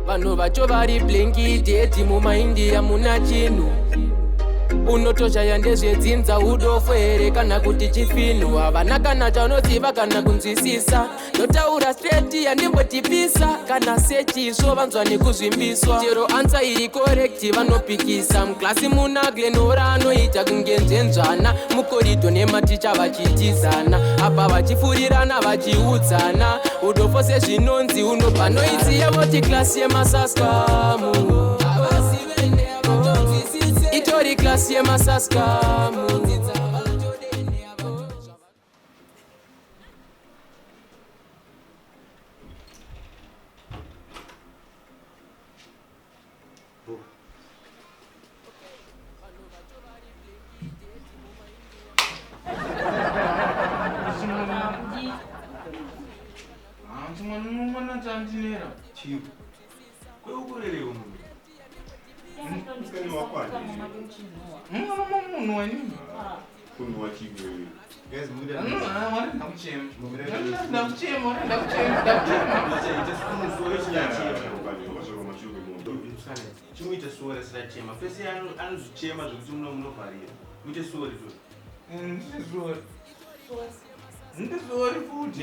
vanhu vacho vari blanketi mumaindia muna chinhu unotoshaya ndezvedzinza udofu here kana kuti chifinu havana kana chaunoziva kana kunzwisisa notaura streti yandimbotipisa kana sechisvo vanzwa nekuzvimbiswa chero ansa iri korekti vanopikisa muklasi muna glenora anoita kunge nzvenzvana mukoridho nematicha vachitizana apa vachifurirana vachiudzana udofu sezvinonzi unobva noitsi yavoti klasi yemasaskamu itori klasi yemasaskamu chimuite suwo resirachema pese anozichema zvokuti munovharira muite suwo rito ndizori futi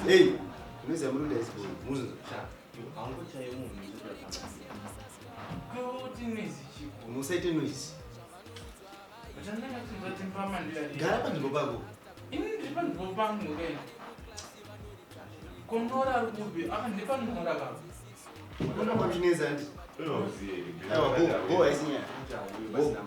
Hey, unaweza mrudi hizo muzo. Unosaite noise. Garapa ndipo bako. Ndipo bangu ngene. Konora rukubi ndipa nora ka. Kuna mchineza ndi. Ewa go isinya. Go.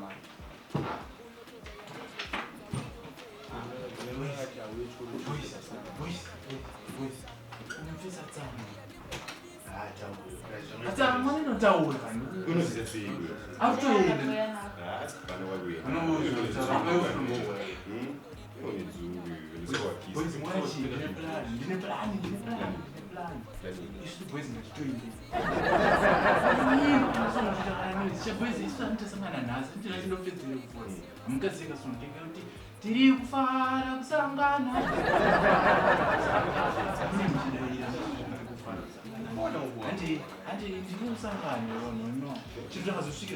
Ata maneno taura tiri kufara kusangana Anti ndikusangana no chiri zvakazosvika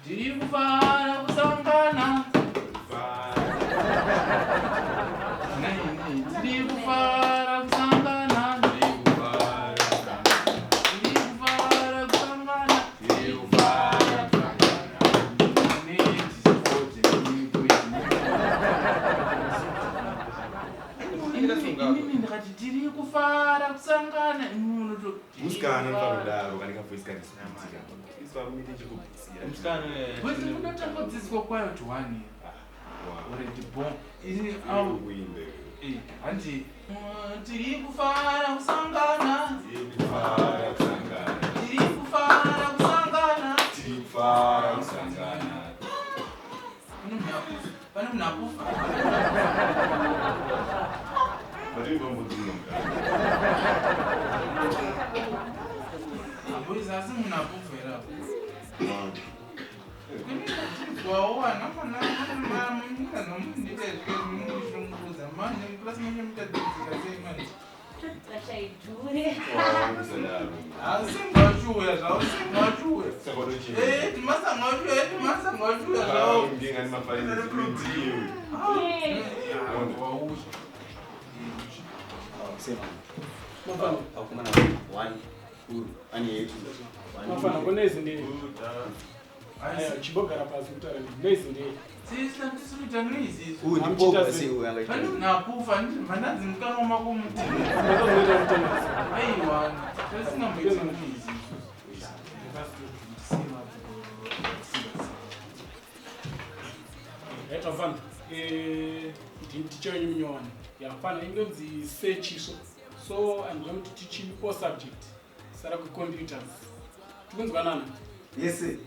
tiri kufara kusangana tiri kufara kusangana tiri kufara kusangana musikana nofanodawo kanika voice kandisinatika isvamuite chekubvisira musikana voice munotangodzidziswa kwayo to 1 already born handi tiri kufara kusangana tiri kufara kusangana pane munhu akufa boys asi munhu akufera kwawana mana ndikazvimunditezvimundishunguruza manje muklasi manje mutadzika sei manje asingachuya zvavo singachuya timasangachuya zvavo One, uru, ani yetu. Mafana konezi ndi Aya chibogara pasi kutaura ndezi ndei. Sisi ndisikuita noizi. Udipoka sei uyangaita. Nakufa mandanzi mukama mako muti. Ndakazoita kutenasi. Aiwa, tasingamboita noizi. Right of fun. Teacher you one. Yeah, fun. I'm going to say so I'm going to teach you all subject. Start with computers. Tukunzi banana. Yes sir.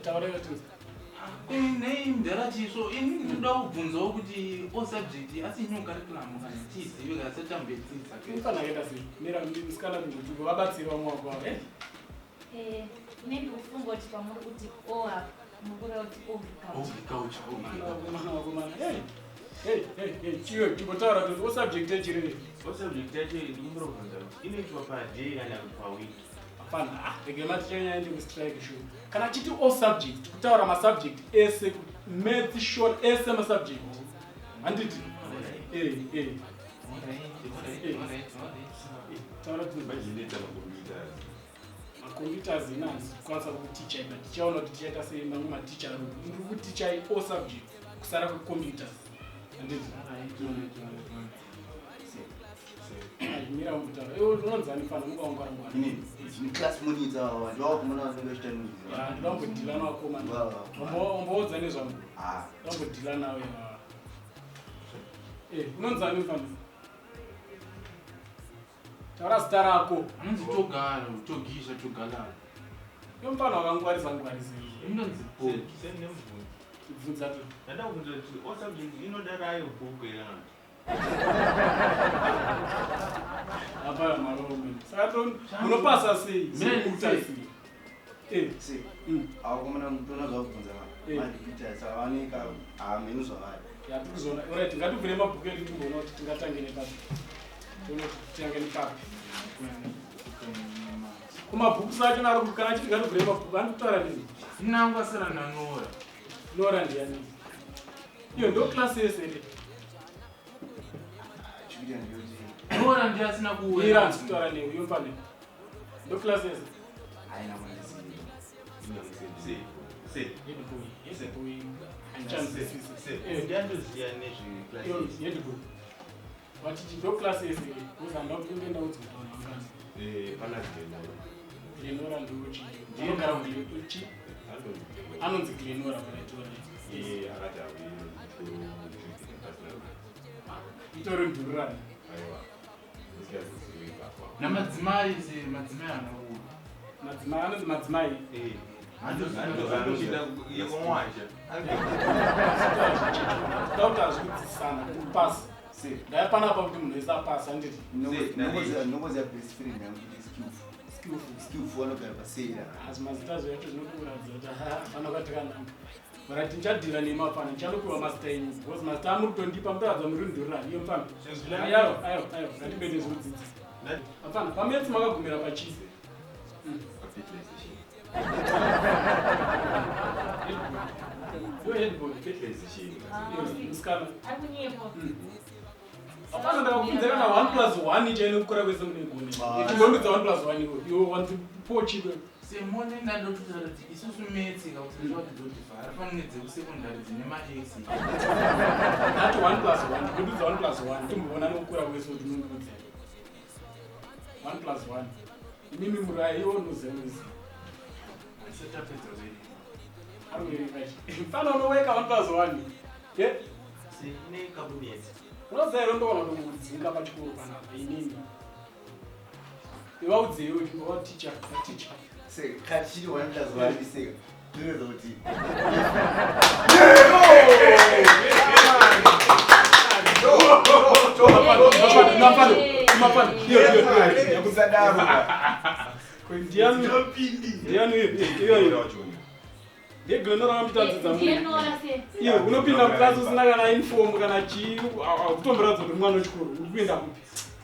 Taura yote. Name ndarachiso ini ndoda kubvunzawo kuti all subject asi new curriculum kana tizi yoga setambedzisa ke. Kana yenda sei. Mira ndisikana kuti vabatsira vamwe wako. Maybe ufungo kuti pamuri kuti oa mukura kuti Hey, chiyo tibotaura kuti all subject echirere. All subject yacho ndikumbirobvunza kuti inoitwa per day kana per week. Hapana, regemati chanya ndi kustrike show. Kana chiti all subject, kutaura ma subject ese math short ese ma subject. Anditi. Taura kuti Bajileta computers. Computers inanzi kwanza kuticha ina tichaona kuti tichaita sei mamwe maticha ari kuticha all subject kusara ku computers. Anditi. Mira mutara. Unonzani fana mukaongora ngwana. Ni class monitor wa ndio kumona understand. Ndambodilana wako manje. Omboodza nezvangu. Ndambodilana nawe. Unonzani fana. Taura zita rako. Anzi togara, togisha togala. Yomfana wakangwarisa ngwarisa. Inonzi Send them. Bvunza tu. Ndada kubvunza kuti all subject inodarayo bhuku ere. Apa marome. Saka unopasa sei? Utasi. See. Akumana mtona zvakubvunza madikita savanika amenu zvavari. Yatikuzona. Alright, ngatibvire mabhuku edu tibona kuti tingatange nepapi. Tingatange nepapi. Kumabhuku sacho naro kana chiti ngatibvire mabhuku anotara nini? Nangwa sara nanora. Nora ndiani? Iyo ndo class yesere. Chikuita ndiyoti. Nora ndiasina kuwera. Ira nzitwara newe yomfane. Ndo class yesere. Haina mwanisi. See. Head boy. Ndiyandoziya nezveclasses. Head boy. Vachiti ndo class yesere. Uzamba kupinda ndau dzinotaura ngani. Pana zvinhu. Glenora ndochi. Ndinogara kuchi. Anonzi Glenora kuretora. Akati abuye Itori ndururani. aiwa. Namadzimai madzimai anawo. Madzimai anonzi madzimai. Anochida yekomwacha. Dauta azvikudzisana kupasa. See. Ndayapana apa kuti munhu wese apasa nditi. Noboziya best friend yangu kuti skillful anogara pasera. Asi mazita azo yacho zvinokuratidza kuti hapana kwatikananga. Mara tinchadhira nemafana ndichanopiwa mazita enyu. Because mazita amuri kutondipa mutoradza muri ndururani. Iyo mfana. Ayo. Ngatibe nezvodzidzisa. Hapana, pametsi makagumira pachii. Yo head boy. Musikana. Akunyepo. Hapana ndakakubvunza kana 1+1 chainokura kwese munegone. Ichingondudza 1+1 iwo 1 pochi kwe. Semone ndandotutaura kuti isusu metsi kakuti wadhodhivhara fanire dzekusekondari dzine ma-x. Ndati 1+1 ndikududza 1+1 timboona nokukura kwese kuti munodudza. 1+1. Imimi murai iwo nozewezi. Setapedza zvedu. Arikuti mfana unoweka 1+1. Ye? Sine kabineti. Unoziva here ndoona kudzinga pachikoro panapa inini. Ivaudzewo kuti waticha. See, kati chiri 1+1 iseka. Ndinoza kuti. Glenora mutadzidza munhu. Iyo unopinda muklasi usina kana uniform kana chii kutomboratidza kuti mwana wechikoro uri kuenda kupi.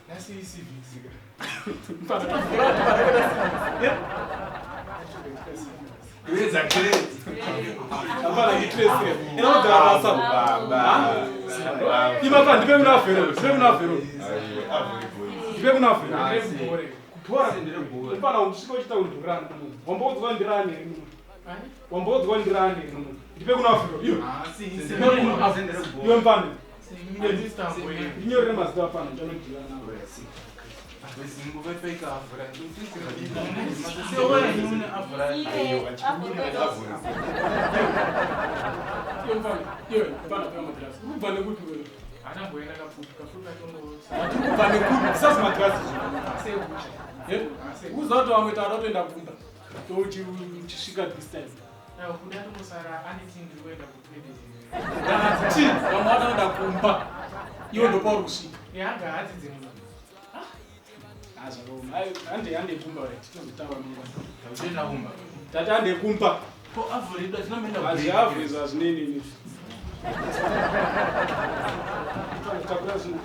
Nasi civics. Weza credit. Hapana kitresi. Inogara basa. Imapa ndipe munafero. Kupora. Hapana usiko chita undurana. Wamboudzwa ndirani. wambodzwa ndirani ndipe kuna Afrika iyo mpambe inyorere mazita apana chanodhira nawo uzato vamwe taatoenda kumba touchisvika this time vamwe vatoenda kumba iwo ndopauri kusvika ande kumba titozotaura tati ande kumba hazviavhizwa hazvinenini takura zvinhu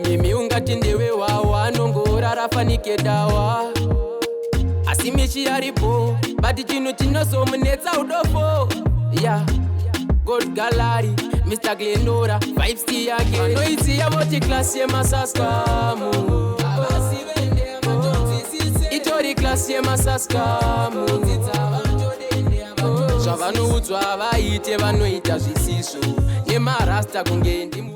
mimi ungati ndewe wawa anongorara fanike dawa asi mishi yaripo bati chino chinozomunetsa udofo ya gold gallery Mr. Glenora 5C yake anoiziya voti klasi yemasaskamu itori klasi yemasaskamu zvavanoudzwa vaite vanoita zvisizvo nemarasta kunge ndimu